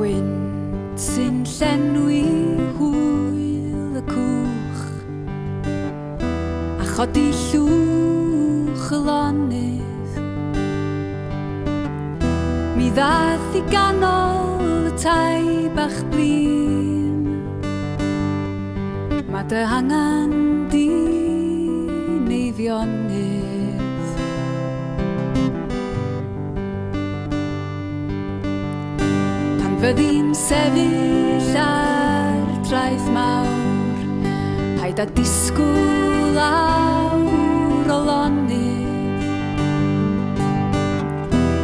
gwynt sy'n llenwi hwyl y cwch a chodi llwch y lonydd. Mi ddath I ganol y tai bach blin, ma dy hangan di neifionydd. Pan fyddi'n sefyll ar draeth mawr, paid â disgwyl awr o lonydd,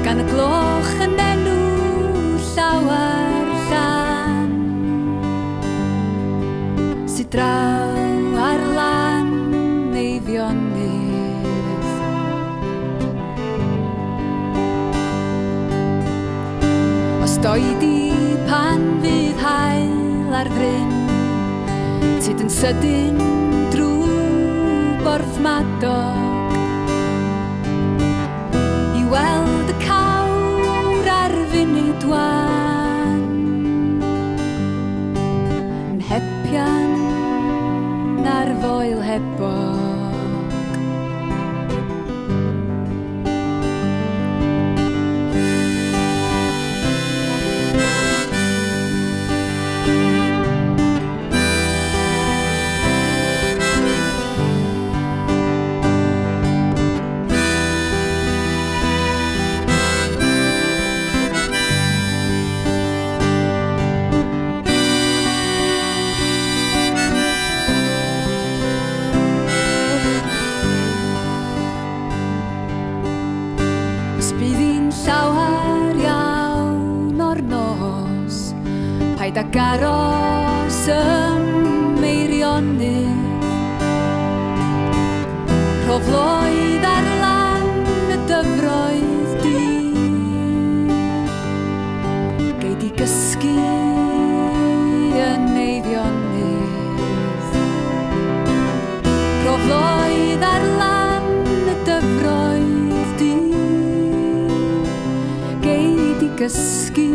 gan y gloch yn enw llawer llan, sy draw ar lan neifionydd. Os doedi pan fydd hael ar fryn, tyd yn sydyn drwy Borthmadog, I weld y cawr ar funud wan, yn hepian ar foel hebog. Os bydd hi'n llawer iawn o'r nos, paid ag aros ym meirionydd. Rhofloedd ar lan y dyfroedd di, gei di gysgu yn neifionydd. Rhofloedd ar lan y dyfroedd di, gei di gysgu